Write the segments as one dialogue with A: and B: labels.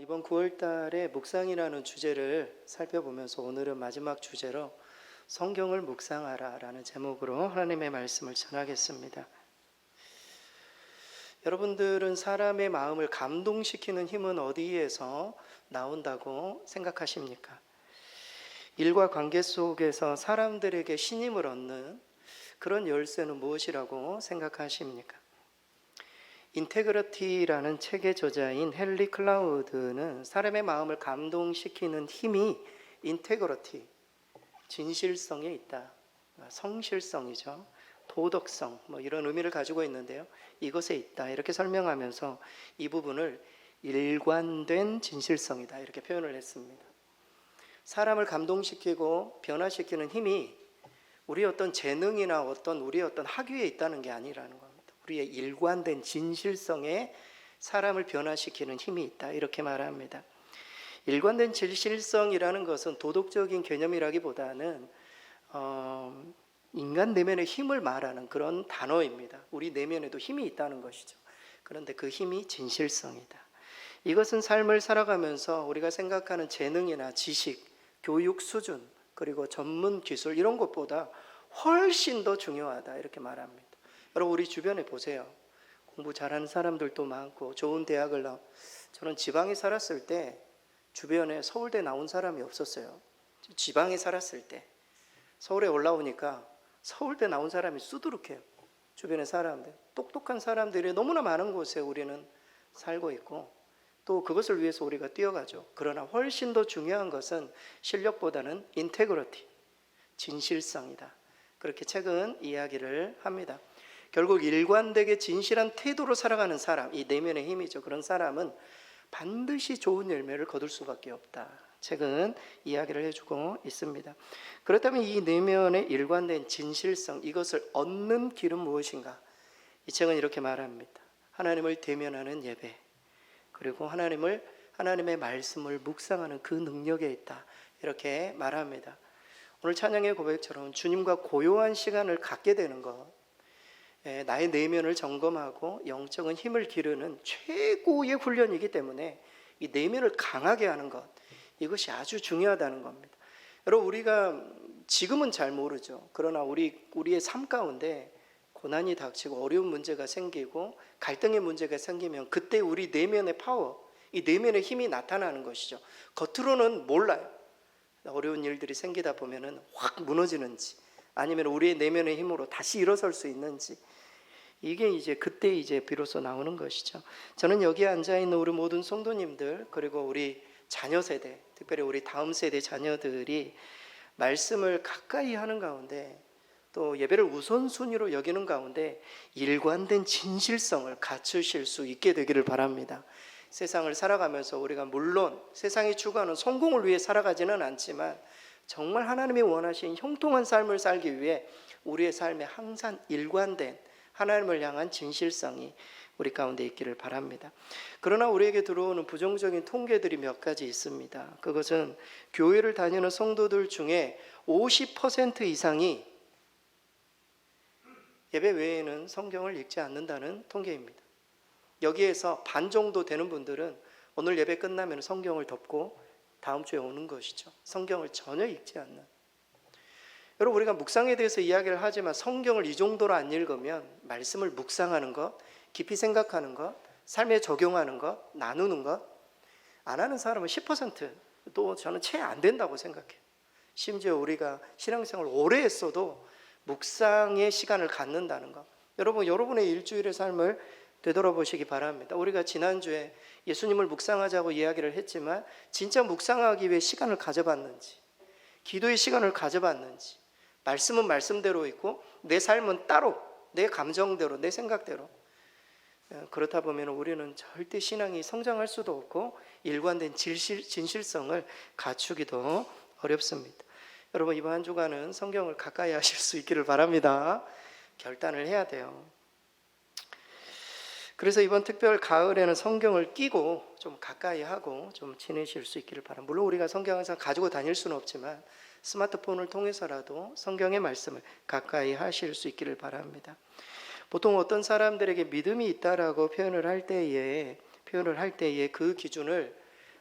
A: 이번 9월 달에 묵상이라는 주제를 살펴보면서 오늘은 마지막 주제로 성경을 묵상하라 라는 제목으로 하나님의 말씀을 전하겠습니다. 여러분들은 사람의 마음을 감동시키는 힘은 어디에서 나온다고 생각하십니까? 일과 관계 속에서 사람들에게 신임을 얻는 그런 열쇠는 무엇이라고 생각하십니까? 인테그러티라는 책의 저자인 헨리 클라우드는 사람의 마음을 감동시키는 힘이 인테그러티, 진실성에 있다. 성실성이죠. 도덕성, 이런 의미를 가지고 있는데요. 이것에 있다. 이렇게 설명하면서 이 부분을 일관된 진실성이다. 이렇게 표현을 했습니다. 사람을 감동시키고 변화시키는 힘이 우리의 어떤 재능이나 우리의 어떤 학위에 있다는 게 아니라는 겁니다. 우리의 일관된 진실성에 사람을 변화시키는 힘이 있다. 이렇게 말합니다. 일관된 진실성이라는 것은 도덕적인 개념이라기보다는 인간 내면의 힘을 말하는 그런 단어입니다. 우리 내면에도 힘이 있다는 것이죠. 그런데 그 힘이 진실성이다. 이것은 삶을 살아가면서 우리가 생각하는 재능이나 지식, 교육 수준, 그리고 전문 기술 이런 것보다 훨씬 더 중요하다. 이렇게 말합니다. 여러분 우리 주변에 보세요. 공부 잘하는 사람들도 많고 좋은 대학을 저는 지방에 살았을 때 주변에 서울대 나온 사람이 없었어요. 지방에 살았을 때 서울에 올라오니까 서울대 나온 사람이 수두룩해요. 주변의 사람들, 똑똑한 사람들이 너무나 많은 곳에 우리는 살고 있고 또 그것을 위해서 우리가 뛰어가죠. 그러나 훨씬 더 중요한 것은 실력보다는 인테그리티, 진실성이다. 그렇게 책은 이야기를 합니다. 결국 일관되게 진실한 태도로 살아가는 사람, 이 내면의 힘이죠. 그런 사람은 반드시 좋은 열매를 거둘 수밖에 없다. 책은 이야기를 해주고 있습니다. 그렇다면 이 내면의 일관된 진실성, 이것을 얻는 길은 무엇인가? 이 책은 이렇게 말합니다. 하나님을 대면하는 예배, 그리고 하나님의 말씀을 묵상하는 그 능력에 있다. 이렇게 말합니다. 오늘 찬양의 고백처럼 주님과 고요한 시간을 갖게 되는 것, 나의 내면을 점검하고 영적인 힘을 기르는 최고의 훈련이기 때문에 이 내면을 강하게 하는 것, 이것이 아주 중요하다는 겁니다. 여러분 우리가 지금은 잘 모르죠. 그러나 우리의 삶 가운데 고난이 닥치고 어려운 문제가 생기고 갈등의 문제가 생기면 그때 우리 내면의 파워, 이 내면의 힘이 나타나는 것이죠. 겉으로는 몰라요. 어려운 일들이 생기다 보면은 확 무너지는지 아니면 우리의 내면의 힘으로 다시 일어설 수 있는지 이게 그때 비로소 나오는 것이죠. 저는 여기에 앉아있는 우리 모든 성도님들 그리고 우리 자녀 세대, 특별히 우리 다음 세대 자녀들이 말씀을 가까이 하는 가운데 또 예배를 우선순위로 여기는 가운데 일관된 진실성을 갖추실 수 있게 되기를 바랍니다. 세상을 살아가면서 우리가 물론 세상이 추구하는 성공을 위해 살아가지는 않지만 정말 하나님이 원하신 형통한 삶을 살기 위해 우리의 삶에 항상 일관된 하나님을 향한 진실성이 우리 가운데 있기를 바랍니다. 그러나 우리에게 들어오는 부정적인 통계들이 몇 가지 있습니다. 그것은 교회를 다니는 성도들 중에 50% 이상이 예배 외에는 성경을 읽지 않는다는 통계입니다. 여기에서 반 정도 되는 분들은 오늘 예배 끝나면 성경을 덮고 다음 주에 오는 것이죠. 성경을 전혀 읽지 않는. 여러분 우리가 묵상에 대해서 이야기를 하지만 성경을 이 정도로 안 읽으면 말씀을 묵상하는 것, 깊이 생각하는 것, 삶에 적용하는 것, 나누는 것 안 하는 사람은 10%도 저는 채 안 된다고 생각해요. 심지어 우리가 신앙생활을 오래 했어도 묵상의 시간을 갖는다는 것, 여러분의 일주일의 삶을 되돌아보시기 바랍니다. 우리가 지난주에 예수님을 묵상하자고 이야기를 했지만 진짜 묵상하기 위해 시간을 가져봤는지, 기도의 시간을 가져봤는지, 말씀은 말씀대로 있고 내 삶은 따로 내 감정대로 내 생각대로 그렇다 보면 우리는 절대 신앙이 성장할 수도 없고 일관된 진실성을 갖추기도 어렵습니다. 여러분 이번 한 주간은 성경을 가까이 하실 수 있기를 바랍니다. 결단을 해야 돼요. 그래서 이번 특별 가을에는 성경을 끼고 좀 가까이 하고 좀 지내실 수 있기를 바랍니다. 물론 우리가 성경 항상 가지고 다닐 수는 없지만 스마트폰을 통해서라도 성경의 말씀을 가까이 하실 수 있기를 바랍니다. 보통 어떤 사람들에게 믿음이 있다라고 표현을 할 때에 그 기준을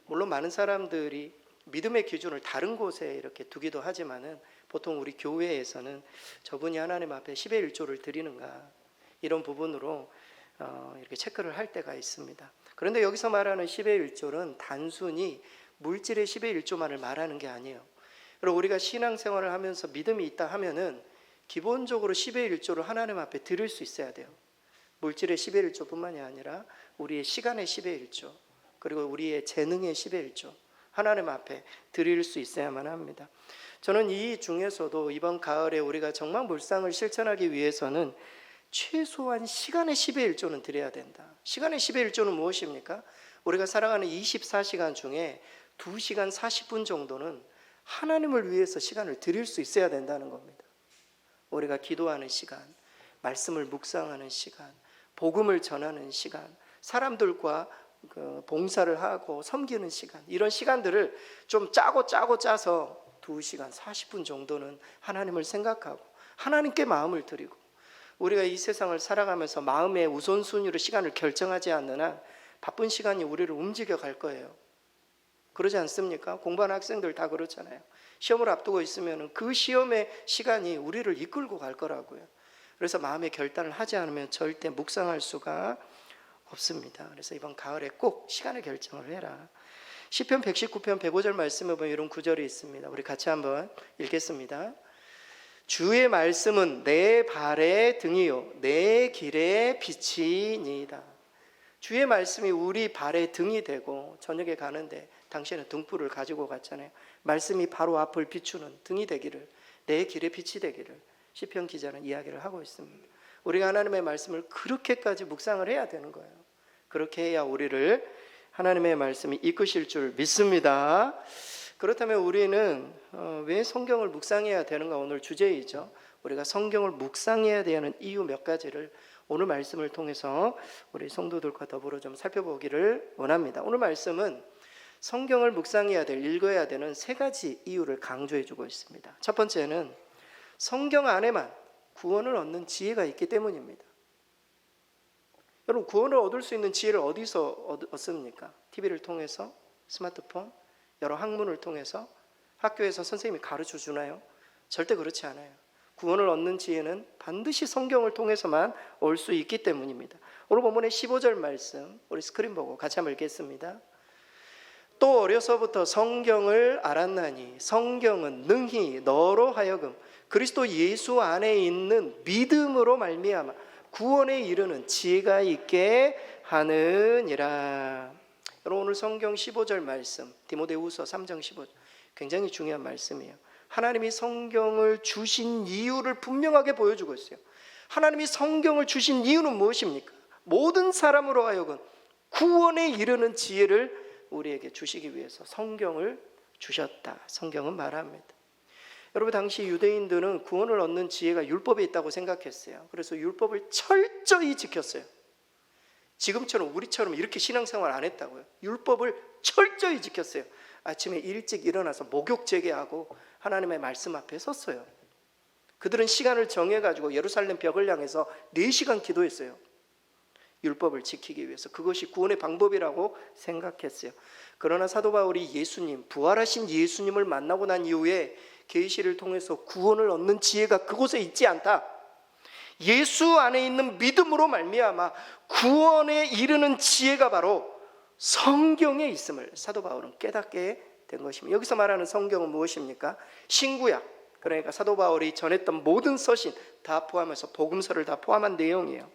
A: 물론 많은 사람들이 믿음의 기준을 다른 곳에 이렇게 두기도 하지만은 보통 우리 교회에서는 저분이 하나님 앞에 10의 1조를 드리는가 이런 부분으로 이렇게 체크를 할 때가 있습니다. 그런데 여기서 말하는 10의 1조는 단순히 물질의 10의 1조만을 말하는 게 아니에요. 그리고 우리가 신앙생활을 하면서 믿음이 있다 하면은 기본적으로 10의 1조를 하나님 앞에 드릴 수 있어야 돼요. 물질의 10의 1조뿐만이 아니라 우리의 시간의 10의 1조, 그리고 우리의 재능의 10의 1조 하나님 앞에 드릴 수 있어야만 합니다. 저는 이 중에서도 이번 가을에 우리가 정말 묵상을 실천하기 위해서는 최소한 시간의 10의 1조는 드려야 된다. 시간의 10의 1조는 무엇입니까? 우리가 살아가는 24시간 중에 2시간 40분 정도는 하나님을 위해서 시간을 드릴 수 있어야 된다는 겁니다. 우리가 기도하는 시간, 말씀을 묵상하는 시간, 복음을 전하는 시간, 사람들과 봉사를 하고 섬기는 시간, 이런 시간들을 좀 짜서 2시간 40분 정도는 하나님을 생각하고 하나님께 마음을 드리고, 우리가 이 세상을 살아가면서 마음의 우선순위로 시간을 결정하지 않는 한 바쁜 시간이 우리를 움직여 갈 거예요. 그러지 않습니까? 공부하는 학생들 다 그렇잖아요. 시험을 앞두고 있으면 그 시험의 시간이 우리를 이끌고 갈 거라고요. 그래서 마음의 결단을 하지 않으면 절대 묵상할 수가 없습니다. 그래서 이번 가을에 꼭 시간을 결정을 해라. 시편 119편 105절 말씀에 보면 이런 구절이 있습니다. 우리 같이 한번 읽겠습니다. 주의 말씀은 내 발의 등이요 내 길의 빛이니이다. 주의 말씀이 우리 발의 등이 되고, 저녁에 가는데 당신은 등불을 가지고 갔잖아요. 말씀이 바로 앞을 비추는 등이 되기를, 내 길의 빛이 되기를 시편 기자는 이야기를 하고 있습니다. 우리가 하나님의 말씀을 그렇게까지 묵상을 해야 되는 거예요. 그렇게 해야 우리를 하나님의 말씀이 이끄실 줄 믿습니다. 그렇다면 우리는 왜 성경을 묵상해야 되는가, 오늘 주제이죠. 우리가 성경을 묵상해야 되는 이유 몇 가지를 오늘 말씀을 통해서 우리 성도들과 더불어 좀 살펴보기를 원합니다. 오늘 말씀은 성경을 묵상해야 될, 읽어야 되는 세 가지 이유를 강조해 주고 있습니다. 첫 번째는 성경 안에만 구원을 얻는 지혜가 있기 때문입니다. 여러분, 구원을 얻을 수 있는 지혜를 어디서 얻습니까? TV를 통해서, 스마트폰, 여러 학문을 통해서, 학교에서 선생님이 가르쳐 주나요? 절대 그렇지 않아요. 구원을 얻는 지혜는 반드시 성경을 통해서만 올 수 있기 때문입니다. 오늘 본문의 15절 말씀 우리 스크린 보고 같이 한번 읽겠습니다. 또 어려서부터 성경을 알았나니 성경은 능히 너로 하여금 그리스도 예수 안에 있는 믿음으로 말미암아 구원에 이르는 지혜가 있게 하느니라. 여러분, 오늘 성경 15절 말씀 디모데후서 3장 15절 굉장히 중요한 말씀이에요. 하나님이 성경을 주신 이유를 분명하게 보여주고 있어요. 하나님이 성경을 주신 이유는 무엇입니까? 모든 사람으로 하여금 구원에 이르는 지혜를 우리에게 주시기 위해서 성경을 주셨다. 성경은 말합니다. 여러분, 당시 유대인들은 구원을 얻는 지혜가 율법에 있다고 생각했어요. 그래서 율법을 철저히 지켰어요. 지금처럼 우리처럼 이렇게 신앙생활 안 했다고요. 율법을 철저히 지켰어요. 아침에 일찍 일어나서 목욕 재개하고 하나님의 말씀 앞에 섰어요. 그들은 시간을 정해가지고 예루살렘 벽을 향해서 4시간 기도했어요. 율법을 지키기 위해서. 그것이 구원의 방법이라고 생각했어요. 그러나 사도 바울이 예수님, 부활하신 예수님을 만나고 난 이후에 계시를 통해서 구원을 얻는 지혜가 그곳에 있지 않다. 예수 안에 있는 믿음으로 말미암아 구원에 이르는 지혜가 바로 성경에 있음을 사도 바울은 깨닫게 된 것입니다. 여기서 말하는 성경은 무엇입니까? 신구약, 그러니까 사도 바울이 전했던 모든 서신 다 포함해서 복음서를 다 포함한 내용이에요.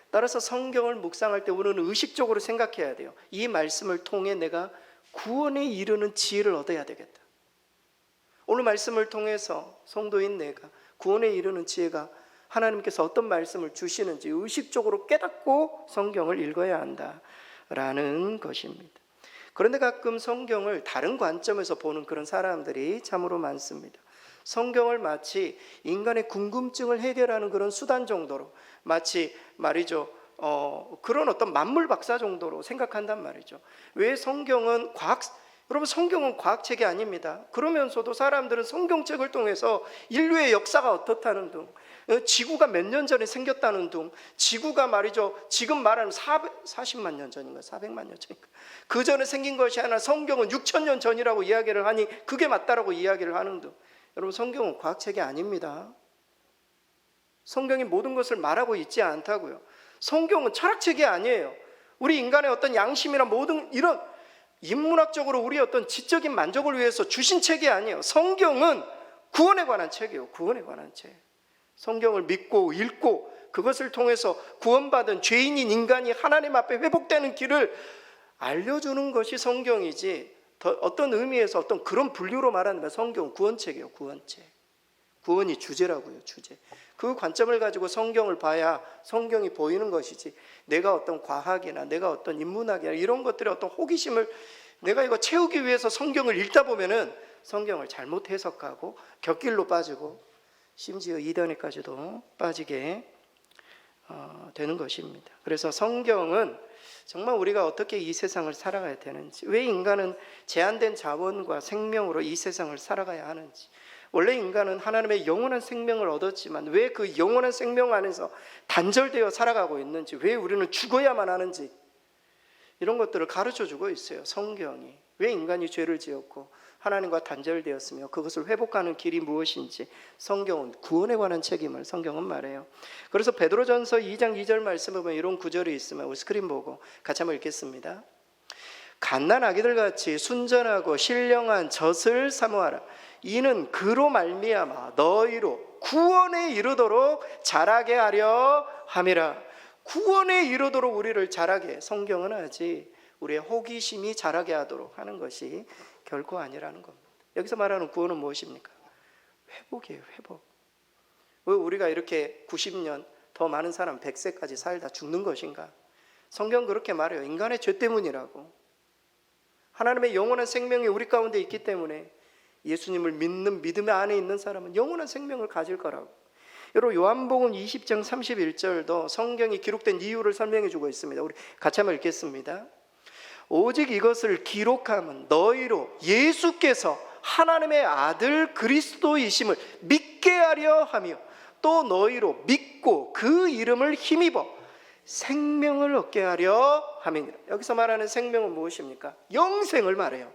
A: 따라서 성경을 묵상할 때 우리는 의식적으로 생각해야 돼요. 이 말씀을 통해 내가 구원에 이르는 지혜를 얻어야 되겠다. 오늘 말씀을 통해서 성도인 내가 구원에 이르는 지혜가 하나님께서 어떤 말씀을 주시는지 의식적으로 깨닫고 성경을 읽어야 한다라는 것입니다. 그런데 가끔 성경을 다른 관점에서 보는 그런 사람들이 참으로 많습니다. 성경을 마치 인간의 궁금증을 해결하는 그런 수단 정도로, 마치 말이죠, 그런 어떤 만물 박사 정도로 생각한단 말이죠. 왜 성경은 여러분, 성경은 과학책이 아닙니다. 그러면서도 사람들은 성경책을 통해서 인류의 역사가 어떻다는 둥, 지구가 몇 년 전에 생겼다는 둥, 지구가 말이죠, 지금 말하는 40만 년 전인가 400만 년 전인가, 그 전에 생긴 것이 아니라 성경은 6천 년 전이라고 이야기를 하니 그게 맞다라고 이야기를 하는 둥. 여러분, 성경은 과학책이 아닙니다. 성경이 모든 것을 말하고 있지 않다고요. 성경은 철학책이 아니에요. 우리 인간의 어떤 양심이나 모든 이런 인문학적으로 우리의 어떤 지적인 만족을 위해서 주신 책이 아니에요. 성경은 구원에 관한 책이에요. 구원에 관한 책. 성경을 믿고 읽고 그것을 통해서 구원받은 죄인인 인간이 하나님 앞에 회복되는 길을 알려주는 것이 성경이지, 어떤 의미에서 어떤 그런 분류로 말하는 성경은 구원책이에요. 구원책. 구원이 주제라고요. 주제. 그 관점을 가지고 성경을 봐야 성경이 보이는 것이지, 내가 어떤 과학이나 내가 어떤 인문학이나 이런 것들의 어떤 호기심을 내가 이거 채우기 위해서 성경을 읽다 보면은 성경을 잘못 해석하고 곁길로 빠지고 심지어 이단에까지도 빠지게 되는 것입니다. 그래서 성경은 정말 우리가 어떻게 이 세상을 살아가야 되는지, 왜 인간은 제한된 자원과 생명으로 이 세상을 살아가야 하는지, 원래 인간은 하나님의 영원한 생명을 얻었지만 왜 그 영원한 생명 안에서 단절되어 살아가고 있는지, 왜 우리는 죽어야만 하는지, 이런 것들을 가르쳐주고 있어요. 성경이. 왜 인간이 죄를 지었고 하나님과 단절되었으며 그것을 회복하는 길이 무엇인지, 성경은 구원에 관한 책임을 성경은 말해요. 그래서 베드로전서 2장 2절 말씀을 보면 이런 구절이 있으면 우리 스크린 보고 같이 한번 읽겠습니다. 갓난 아기들같이 순전하고 신령한 젖을 사모하라. 이는 그로 말미암아 너희로 구원에 이르도록 자라게 하려 함이라. 구원에 이르도록 우리를 자라게, 성경은 하지 우리의 호기심이 자라게 하도록 하는 것이 결코 아니라는 겁니다. 여기서 말하는 구원은 무엇입니까? 회복이에요. 회복. 왜 우리가 이렇게 90년, 더 많은 사람 100세까지 살다 죽는 것인가? 성경 그렇게 말해요. 인간의 죄 때문이라고. 하나님의 영원한 생명이 우리 가운데 있기 때문에 예수님을 믿는 믿음 안에 있는 사람은 영원한 생명을 가질 거라고. 여러분, 요한복음 20장 31절도 성경이 기록된 이유를 설명해 주고 있습니다. 우리 같이 한번 읽겠습니다. 오직 이것을 기록함은 너희로 예수께서 하나님의 아들 그리스도이심을 믿게 하려 하며 또 너희로 믿고 그 이름을 힘입어 생명을 얻게 하려 함이니라. 여기서 말하는 생명은 무엇입니까? 영생을 말해요.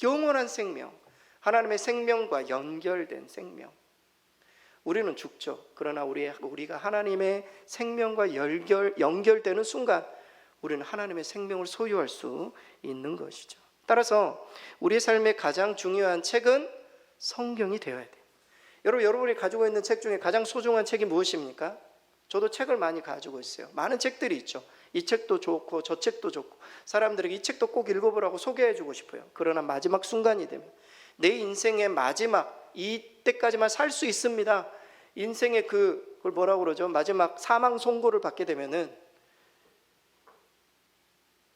A: 영원한 생명, 하나님의 생명과 연결된 생명. 우리는 죽죠. 그러나 우리가 하나님의 생명과 연결되는 순간 우리는 하나님의 생명을 소유할 수 있는 것이죠. 따라서 우리의 삶의 가장 중요한 책은 성경이 되어야 돼요. 여러분이 가지고 있는 책 중에 가장 소중한 책이 무엇입니까? 저도 책을 많이 가지고 있어요. 많은 책들이 있죠. 이 책도 좋고 저 책도 좋고 사람들에게 이 책도 꼭 읽어보라고 소개해주고 싶어요. 그러나 마지막 순간이 되면, 내 인생의 마지막 이때까지만 살 수 있습니다. 인생의 그걸 뭐라고 그러죠? 마지막 사망 선고를 받게 되면은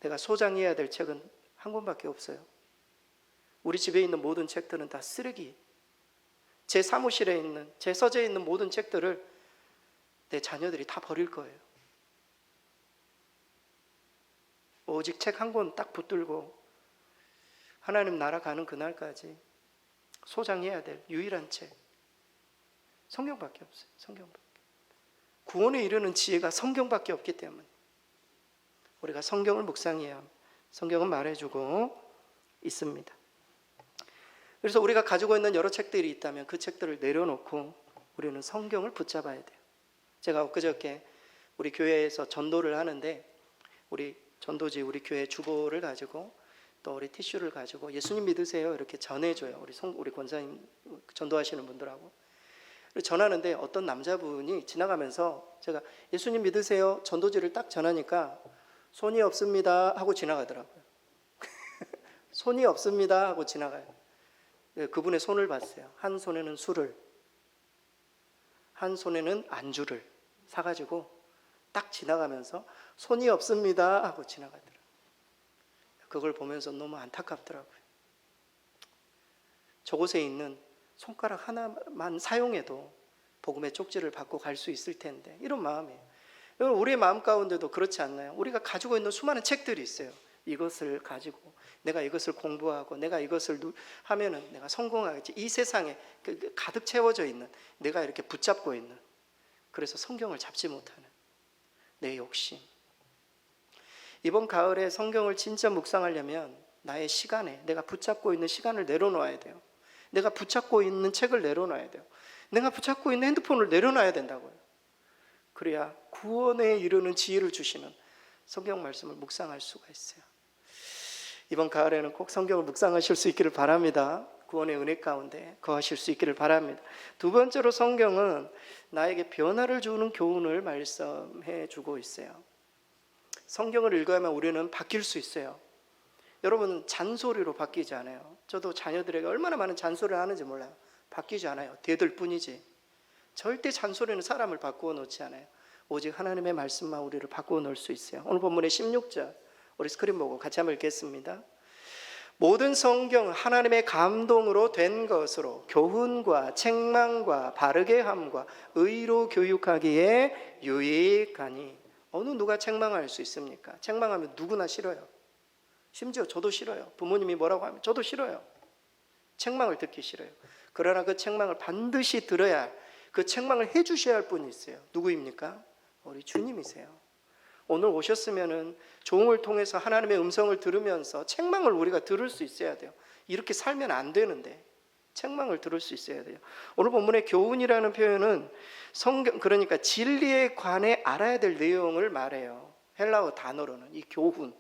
A: 내가 소장해야 될 책은 한 권밖에 없어요. 우리 집에 있는 모든 책들은 다 쓰레기. 제 사무실에 있는, 제 서재에 있는 모든 책들을 내 자녀들이 다 버릴 거예요. 오직 책 한 권 딱 붙들고 하나님 나라 가는 그날까지 소장해야 될 유일한 책, 성경밖에 없어요. 성경밖에. 구원에 이르는 지혜가 성경밖에 없기 때문에 우리가 성경을 묵상해야 합니다. 성경은 말해주고 있습니다. 그래서 우리가 가지고 있는 여러 책들이 있다면 그 책들을 내려놓고 우리는 성경을 붙잡아야 돼요. 제가 엊그저께 우리 교회에서 전도를 하는데, 우리 전도지 우리 교회 주보를 가지고 또 우리 티슈를 가지고 예수님 믿으세요 이렇게 전해줘요. 우리 권사님 전도하시는 분들하고 전하는데, 어떤 남자분이 지나가면서 제가 예수님 믿으세요 전도지를 딱 전하니까 손이 없습니다 하고 지나가더라고요. 손이 없습니다 하고 지나가요. 그분의 손을 봤어요. 한 손에는 술을, 한 손에는 안주를 사가지고 딱 지나가면서 손이 없습니다 하고 지나가더라고요. 그걸 보면서 너무 안타깝더라고요. 저곳에 있는 손가락 하나만 사용해도 복음의 쪽지를 받고 갈 수 있을 텐데, 이런 마음이에요. 우리의 마음 가운데도 그렇지 않나요? 우리가 가지고 있는 수많은 책들이 있어요. 이것을 가지고 내가 이것을 공부하고 내가 이것을 하면은 내가 성공하겠지. 이 세상에 가득 채워져 있는, 내가 이렇게 붙잡고 있는, 그래서 성경을 잡지 못하는 내 욕심. 이번 가을에 성경을 진짜 묵상하려면 나의 시간에, 내가 붙잡고 있는 시간을 내려놓아야 돼요. 내가 붙잡고 있는 책을 내려놔야 돼요. 내가 붙잡고 있는 핸드폰을 내려놔야 된다고요. 그래야 구원에 이르는 지혜를 주시는 성경 말씀을 묵상할 수가 있어요. 이번 가을에는 꼭 성경을 묵상하실 수 있기를 바랍니다. 구원의 은혜 가운데 거하실 수 있기를 바랍니다. 두 번째로 성경은 나에게 변화를 주는 교훈을 말씀해 주고 있어요. 성경을 읽어야만 우리는 바뀔 수 있어요. 여러분, 잔소리로 바뀌지 않아요. 저도 자녀들에게 얼마나 많은 잔소리를 하는지 몰라요. 바뀌지 않아요. 대들 뿐이지. 절대 잔소리는 사람을 바꾸어 놓지 않아요. 오직 하나님의 말씀만 우리를 바꾸어 놓을 수 있어요. 오늘 본문의 16절 우리 스크린 보고 같이 한번 읽겠습니다. 모든 성경은 하나님의 감동으로 된 것으로 교훈과 책망과 바르게 함과 의로 교육하기에 유익하니. 어느 누가 책망할 수 있습니까? 책망하면 누구나 싫어요. 심지어 저도 싫어요. 부모님이 뭐라고 하면 저도 싫어요. 책망을 듣기 싫어요. 그러나 그 책망을 반드시 들어야 할, 그 책망을 해주셔야 할 분이 있어요. 누구입니까? 우리 주님이세요. 오늘 오셨으면은 종을 통해서 하나님의 음성을 들으면서 책망을 우리가 들을 수 있어야 돼요. 이렇게 살면 안 되는데 책망을 들을 수 있어야 돼요. 오늘 본문의 교훈이라는 표현은 성경, 그러니까 진리에 관해 알아야 될 내용을 말해요. 헬라어 단어로는 이 교훈,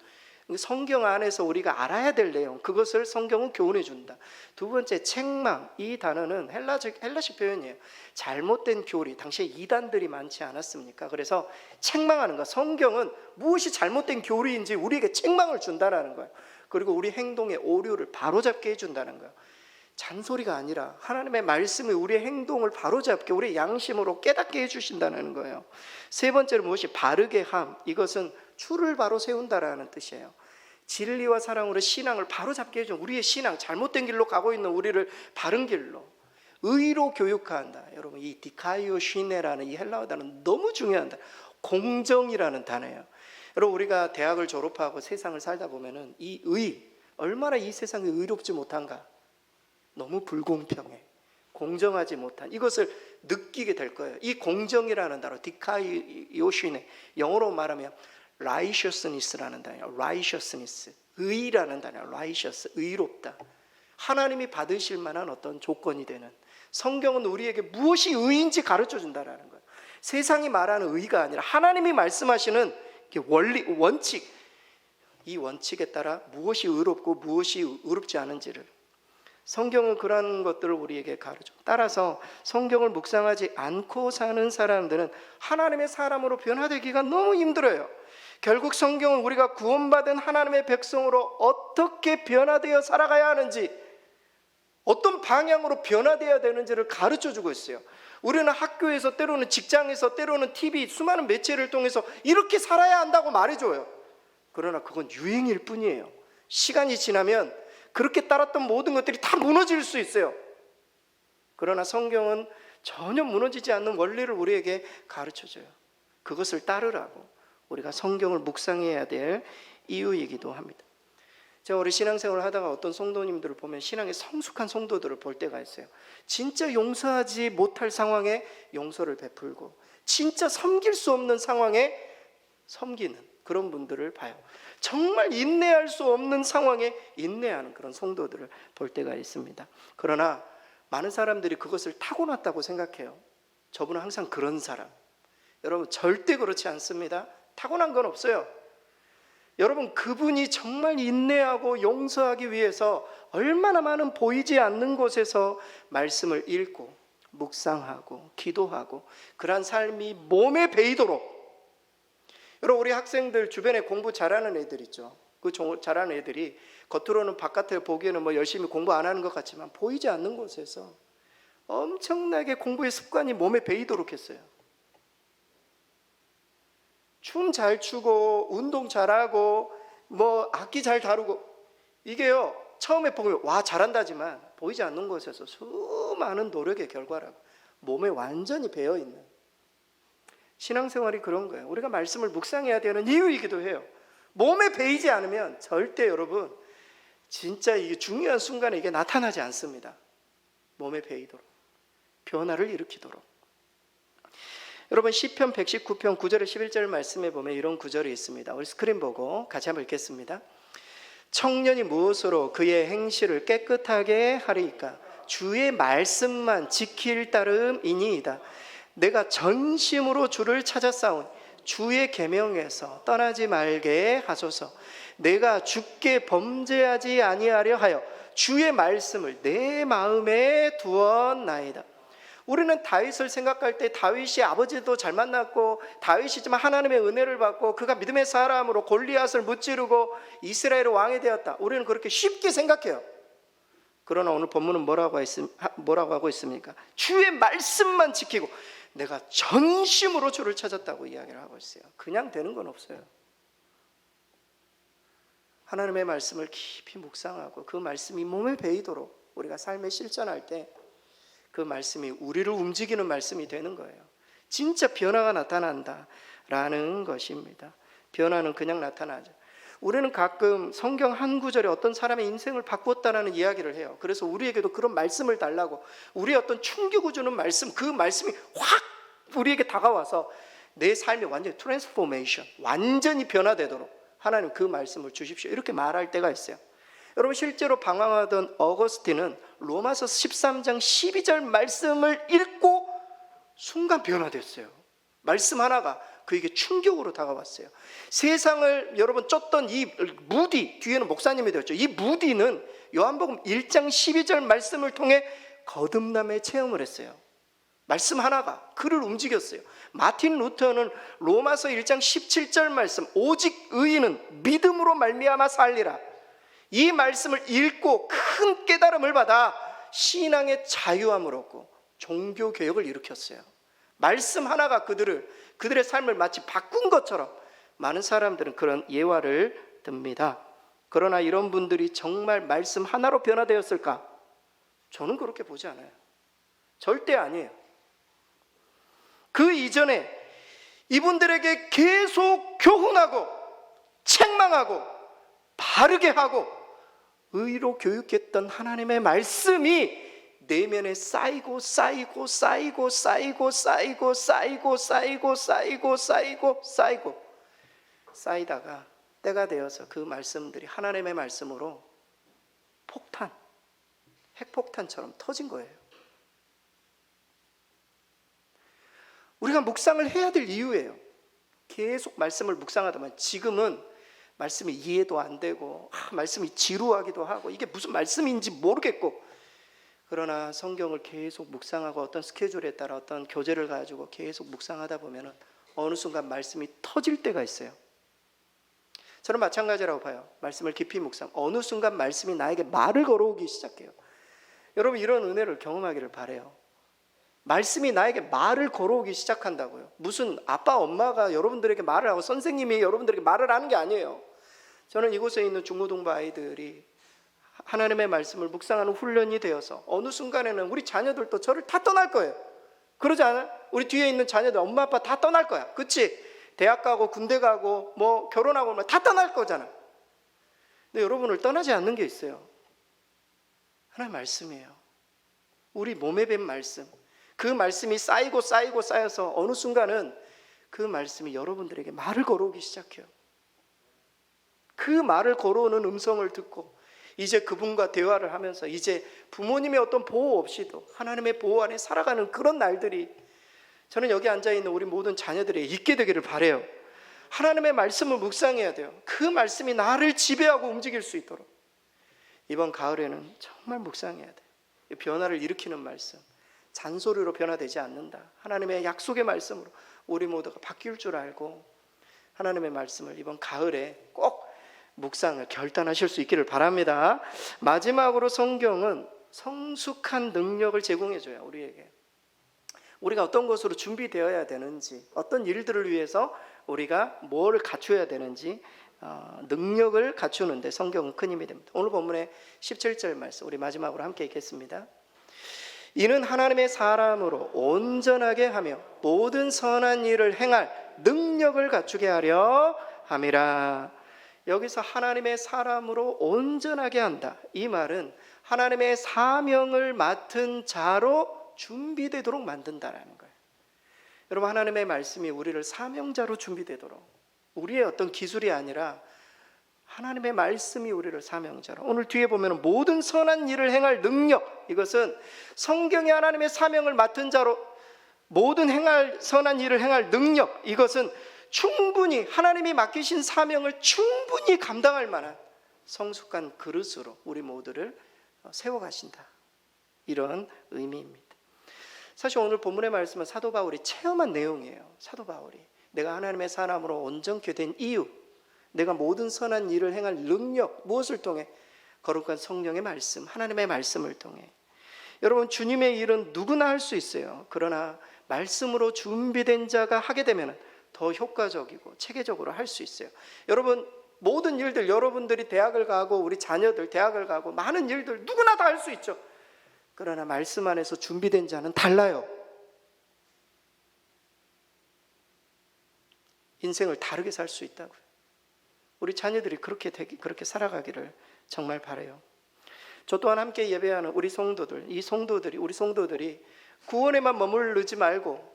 A: 성경 안에서 우리가 알아야 될 내용, 그것을 성경은 교훈해 준다. 두 번째, 책망. 이 단어는 헬라식 표현이에요. 잘못된 교리, 당시에 이단들이 많지 않았습니까? 그래서 책망하는 것, 성경은 무엇이 잘못된 교리인지 우리에게 책망을 준다는 거예요. 그리고 우리 행동의 오류를 바로잡게 해준다는 거예요. 잔소리가 아니라 하나님의 말씀이 우리의 행동을 바로잡게, 우리의 양심으로 깨닫게 해주신다는 거예요. 세 번째로 무엇이 바르게 함, 이것은 줄을 바로 세운다라는 뜻이에요. 진리와 사랑으로 신앙을 바로잡게 해준, 우리의 신앙, 잘못된 길로 가고 있는 우리를 바른 길로, 의로 교육한다. 여러분, 이 디카이오 쉬네라는 이 헬라어 단어는 너무 중요한 단어, 공정이라는 단어예요. 여러분, 우리가 대학을 졸업하고 세상을 살다 보면은 이 의, 얼마나 이 세상이 의롭지 못한가, 너무 불공평해, 공정하지 못한, 이것을 느끼게 될 거예요. 이 공정이라는 단어, 디카이오시네, 영어로 말하면 righteousness라는 단어예요. righteousness, 의라는 단어예요. righteous, 의롭다. 하나님이 받으실 만한 어떤 조건이 되는, 성경은 우리에게 무엇이 의인지 가르쳐 준다라는 거예요. 세상이 말하는 의가 아니라 하나님이 말씀하시는 원리, 원칙, 이 원칙에 따라 무엇이 의롭고 무엇이 의롭지 않은지를, 성경은 그런 것들을 우리에게 가르쳐. 따라서 성경을 묵상하지 않고 사는 사람들은 하나님의 사람으로 변화되기가 너무 힘들어요. 결국 성경은 우리가 구원받은 하나님의 백성으로 어떻게 변화되어 살아가야 하는지, 어떤 방향으로 변화되어야 되는지를 가르쳐 주고 있어요. 우리는 학교에서, 때로는 직장에서, 때로는 TV, 수많은 매체를 통해서 이렇게 살아야 한다고 말해줘요. 그러나 그건 유행일 뿐이에요. 시간이 지나면 그렇게 따랐던 모든 것들이 다 무너질 수 있어요. 그러나 성경은 전혀 무너지지 않는 원리를 우리에게 가르쳐줘요. 그것을 따르라고 우리가 성경을 묵상해야 될 이유이기도 합니다. 제가 우리 신앙생활을 하다가 어떤 성도님들을 보면, 신앙의 성숙한 성도들을 볼 때가 있어요. 진짜 용서하지 못할 상황에 용서를 베풀고, 진짜 섬길 수 없는 상황에 섬기는 그런 분들을 봐요. 정말 인내할 수 없는 상황에 인내하는 그런 성도들을 볼 때가 있습니다. 그러나 많은 사람들이 그것을 타고났다고 생각해요. 저분은 항상 그런 사람. 여러분, 절대 그렇지 않습니다. 타고난 건 없어요. 여러분, 그분이 정말 인내하고 용서하기 위해서 얼마나 많은 보이지 않는 곳에서 말씀을 읽고 묵상하고 기도하고, 그러한 삶이 몸에 배이도록. 여러분, 우리 학생들 주변에 공부 잘하는 애들 있죠. 그 잘하는 애들이 겉으로는, 바깥에 보기에는 뭐 열심히 공부 안 하는 것 같지만 보이지 않는 곳에서 엄청나게 공부의 습관이 몸에 배이도록 했어요. 춤 잘 추고 운동 잘하고 뭐 악기 잘 다루고, 이게요 처음에 보면 와 잘한다지만 보이지 않는 곳에서 수많은 노력의 결과라고 몸에 완전히 배어있는 신앙생활이 그런 거예요. 우리가 말씀을 묵상해야 되는 이유이기도 해요. 몸에 배이지 않으면 절대 여러분 진짜 이게 중요한 순간에 이게 나타나지 않습니다. 몸에 배이도록, 변화를 일으키도록. 여러분 시편 119편 9절에 11절 말씀에 보면 이런 구절이 있습니다. 우리 스크린 보고 같이 한번 읽겠습니다. 청년이 무엇으로 그의 행실을 깨끗하게 하리이까? 주의 말씀만 지킬 따름이니이다. 내가 전심으로 주를 찾았사오니 주의 계명에서 떠나지 말게 하소서. 내가 주께 범죄하지 아니하려 하여 주의 말씀을 내 마음에 두었나이다. 우리는 다윗을 생각할 때 다윗이 아버지도 잘 만났고 다윗이지만 하나님의 은혜를 받고 그가 믿음의 사람으로 골리앗을 무찌르고 이스라엘의 왕이 되었다. 우리는 그렇게 쉽게 생각해요. 그러나 오늘 본문은 뭐라고 하고 있습니까? 주의 말씀만 지키고 내가 전심으로 주를 찾았다고 이야기를 하고 있어요. 그냥 되는 건 없어요. 하나님의 말씀을 깊이 묵상하고 그 말씀이 몸에 배이도록 우리가 삶에 실천할 때 그 말씀이 우리를 움직이는 말씀이 되는 거예요. 진짜 변화가 나타난다라는 것입니다. 변화는 그냥 나타나죠. 우리는 가끔 성경 한 구절에 어떤 사람의 인생을 바꿨다는 이야기를 해요. 그래서 우리에게도 그런 말씀을 달라고, 우리의 어떤 충격을 주는 말씀, 그 말씀이 확 우리에게 다가와서 내 삶이 완전히 트랜스포메이션, 완전히 변화되도록 하나님 그 말씀을 주십시오, 이렇게 말할 때가 있어요. 여러분 실제로 방황하던 어거스틴은 로마서 13장 12절 말씀을 읽고 순간 변화됐어요. 말씀 하나가 그에게 충격으로 다가왔어요. 세상을 여러분 쫓던 이 무디, 뒤에는 목사님이 되었죠. 이 무디는 요한복음 1장 12절 말씀을 통해 거듭남의 체험을 했어요. 말씀 하나가 그를 움직였어요. 마틴 루터는 로마서 1장 17절 말씀, 오직 의인은 믿음으로 말미암아 살리라, 이 말씀을 읽고 큰 깨달음을 받아 신앙의 자유함을 얻고 종교개혁을 일으켰어요. 말씀 하나가 그들의 삶을 마치 바꾼 것처럼 많은 사람들은 그런 예화를 듭니다. 그러나 이런 분들이 정말 말씀 하나로 변화되었을까? 저는 그렇게 보지 않아요. 절대 아니에요. 그 이전에 이분들에게 계속 교훈하고 책망하고 바르게 하고 의로 교육했던 하나님의 말씀이 내면에 쌓이고 쌓이고 쌓이고 쌓이고 쌓이고 쌓이고 쌓이고 쌓이고 쌓이고 쌓이고 쌓이다가 때가 되어서 그 말씀들이 하나님의 말씀으로 폭탄, 핵폭탄처럼 터진 거예요. 우리가 묵상을 해야 될 이유예요. 계속 말씀을 묵상하다 보면 지금은 말씀이 이해도 안 되고 말씀이 지루하기도 하고 이게 무슨 말씀인지 모르겠고, 그러나 성경을 계속 묵상하고 어떤 스케줄에 따라 어떤 교재를 가지고 계속 묵상하다 보면 어느 순간 말씀이 터질 때가 있어요. 저는 마찬가지라고 봐요. 말씀을 깊이 묵상, 어느 순간 말씀이 나에게 말을 걸어오기 시작해요. 여러분 이런 은혜를 경험하기를 바라요. 말씀이 나에게 말을 걸어오기 시작한다고요. 무슨 아빠 엄마가 여러분들에게 말을 하고 선생님이 여러분들에게 말을 하는 게 아니에요. 저는 이곳에 있는 중고등부 아이들이 하나님의 말씀을 묵상하는 훈련이 되어서 어느 순간에는 우리 자녀들도 저를 다 떠날 거예요. 그러지 않아요? 우리 뒤에 있는 자녀들 엄마 아빠 다 떠날 거야. 그치? 대학 가고 군대 가고 뭐 결혼하고 다 떠날 거잖아. 근데 여러분을 떠나지 않는 게 있어요. 하나님의 말씀이에요. 우리 몸에 밴 말씀, 그 말씀이 쌓이고 쌓이고 쌓여서 어느 순간은 그 말씀이 여러분들에게 말을 걸어오기 시작해요. 그 말을 걸어오는 음성을 듣고 이제 그분과 대화를 하면서 이제 부모님의 어떤 보호 없이도 하나님의 보호 안에 살아가는 그런 날들이 저는 여기 앉아있는 우리 모든 자녀들에게 있게 되기를 바라요. 하나님의 말씀을 묵상해야 돼요. 그 말씀이 나를 지배하고 움직일 수 있도록 이번 가을에는 정말 묵상해야 돼요. 변화를 일으키는 말씀, 잔소리로 변화되지 않는다. 하나님의 약속의 말씀으로 우리 모두가 바뀔 줄 알고 하나님의 말씀을 이번 가을에 꼭 묵상을 결단하실 수 있기를 바랍니다. 마지막으로 성경은 성숙한 능력을 제공해줘요. 우리에게 우리가 어떤 것으로 준비되어야 되는지, 어떤 일들을 위해서 우리가 뭘 갖춰야 되는지 능력을 갖추는데 성경은 큰 힘이 됩니다. 오늘 본문의 17절 말씀 우리 마지막으로 함께 읽겠습니다. 이는 하나님의 사람으로 온전하게 하며 모든 선한 일을 행할 능력을 갖추게 하려 함이라. 여기서 하나님의 사람으로 온전하게 한다. 이 말은 하나님의 사명을 맡은 자로 준비되도록 만든다라는 거예요. 여러분, 하나님의 말씀이 우리를 사명자로 준비되도록, 우리의 어떤 기술이 아니라 하나님의 말씀이 우리를 사명자로, 오늘 뒤에 보면 모든 선한 일을 행할 능력, 이것은 성경에 하나님의 사명을 맡은 자로 모든 선한 일을 행할 능력, 이것은 충분히 하나님이 맡기신 사명을 충분히 감당할 만한 성숙한 그릇으로 우리 모두를 세워가신다, 이런 의미입니다. 사실 오늘 본문의 말씀은 사도 바울이 체험한 내용이에요. 사도 바울이 내가 하나님의 사람으로 온전케 된 이유, 내가 모든 선한 일을 행할 능력, 무엇을 통해? 거룩한 성령의 말씀, 하나님의 말씀을 통해. 여러분, 주님의 일은 누구나 할 수 있어요. 그러나 말씀으로 준비된 자가 하게 되면 더 효과적이고 체계적으로 할 수 있어요. 여러분, 모든 일들, 여러분들이 대학을 가고 우리 자녀들 대학을 가고 많은 일들 누구나 다 할 수 있죠. 그러나 말씀 안에서 준비된 자는 달라요. 인생을 다르게 살 수 있다고요. 우리 자녀들이 그렇게 살아가기를 정말 바라요. 저 또한 함께 예배하는 우리 성도들이 구원에만 머무르지 말고,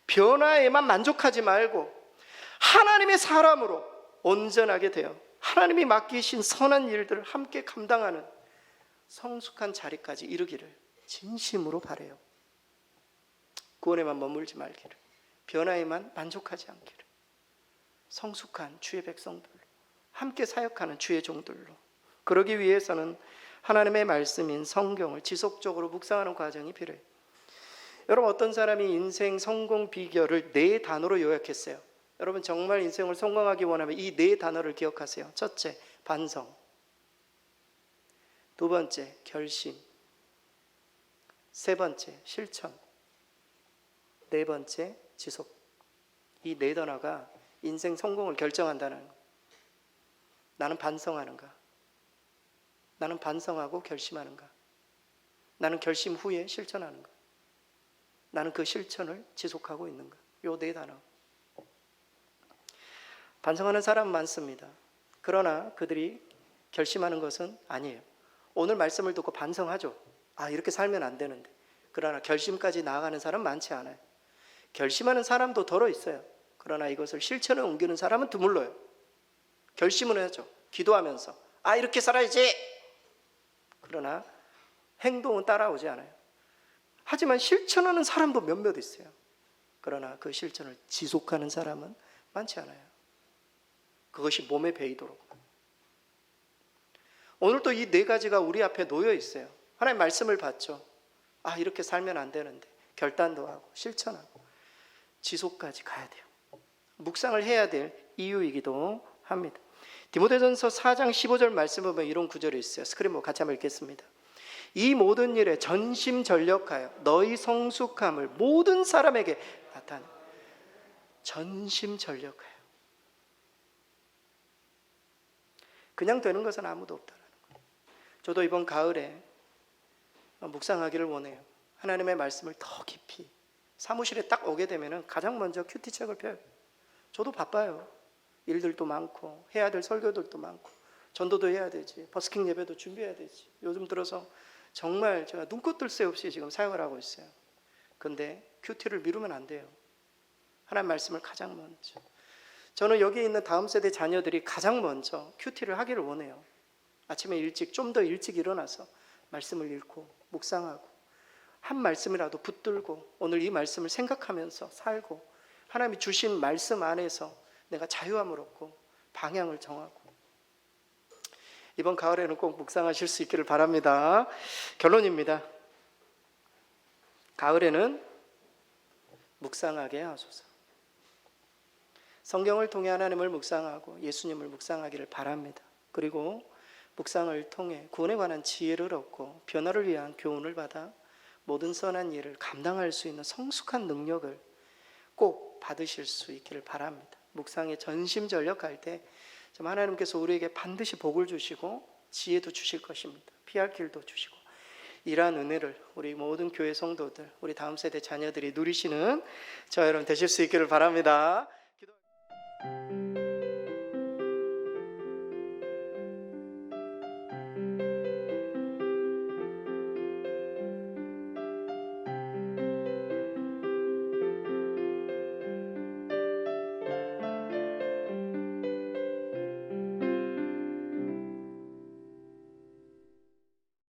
A: 변화에만 만족하지 말고, 하나님의 사람으로 온전하게 되어 하나님이 맡기신 선한 일들을 함께 감당하는 성숙한 자리까지 이르기를 진심으로 바라요. 구원에만 머물지 말기를, 변화에만 만족하지 않기를, 성숙한 주의 백성들로 함께 사역하는 주의 종들로. 그러기 위해서는 하나님의 말씀인 성경을 지속적으로 묵상하는 과정이 필요해요. 여러분, 어떤 사람이 인생 성공 비결을 4단어로 요약했어요. 여러분, 정말 인생을 성공하기 원하면 이 4단어를 기억하세요. 첫째, 반성. 두 번째, 결심. 세 번째, 실천. 네 번째, 지속. 이 4단어가 인생 성공을 결정한다는 거예요. 나는 반성하는가? 나는 반성하고 결심하는가? 나는 결심 후에 실천하는가? 나는 그 실천을 지속하고 있는가? 요 4단어. 반성하는 사람 많습니다. 그러나 그들이 결심하는 것은 아니에요. 오늘 말씀을 듣고 반성하죠. 이렇게 살면 안 되는데. 그러나 결심까지 나아가는 사람 많지 않아요. 결심하는 사람도 덜어 있어요. 그러나 이것을 실천에 옮기는 사람은 드물러요. 결심은 하죠. 기도하면서 이렇게 살아야지. 그러나 행동은 따라오지 않아요. 하지만 실천하는 사람도 몇몇 있어요. 그러나 그 실천을 지속하는 사람은 많지 않아요. 그것이 몸에 배이도록. 오늘도 이 4가지가 우리 앞에 놓여 있어요. 하나님 말씀을 받죠. 이렇게 살면 안 되는데 결단도 하고 실천하고 지속까지 가야 돼요. 묵상을 해야 될 이유이기도 합니다. 디모데전서 4장 15절 말씀을 보면 이런 구절이 있어요. 스크린 같이 한번 읽겠습니다. 이 모든 일에 전심전력하여 너희 성숙함을 모든 사람에게 나타내. 전심전력하여. 그냥 되는 것은 아무도 없다는 거예요. 저도 이번 가을에 묵상하기를 원해요. 하나님의 말씀을 더 깊이. 사무실에 딱 오게 되면 가장 먼저 큐티책을 펴요. 저도 바빠요. 일들도 많고 해야 될 설교들도 많고 전도도 해야 되지, 버스킹 예배도 준비해야 되지. 요즘 들어서 정말 제가 눈꽃 뜰 새 없이 지금 사역을 하고 있어요. 근데 큐티를 미루면 안 돼요. 하나님 말씀을 가장 먼저. 저는 여기 있는 다음 세대 자녀들이 가장 먼저 큐티를 하기를 원해요. 아침에 좀 더 일찍 일어나서 말씀을 읽고 묵상하고 한 말씀이라도 붙들고 오늘 이 말씀을 생각하면서 살고 하나님이 주신 말씀 안에서 내가 자유함을 얻고 방향을 정하고. 이번 가을에는 꼭 묵상하실 수 있기를 바랍니다. 결론입니다. 가을에는 묵상하게 하소서. 성경을 통해 하나님을 묵상하고 예수님을 묵상하기를 바랍니다. 그리고 묵상을 통해 구원에 관한 지혜를 얻고 변화를 위한 교훈을 받아 모든 선한 일을 감당할 수 있는 성숙한 능력을 꼭 받으실 수 있기를 바랍니다. 묵상에 전심전력할 때 하나님께서 우리에게 반드시 복을 주시고 지혜도 주실 것입니다. 피할 길도 주시고 이러한 은혜를 우리 모든 교회 성도들, 우리 다음 세대 자녀들이 누리시는 저와 여러분 되실 수 있기를 바랍니다. 기도...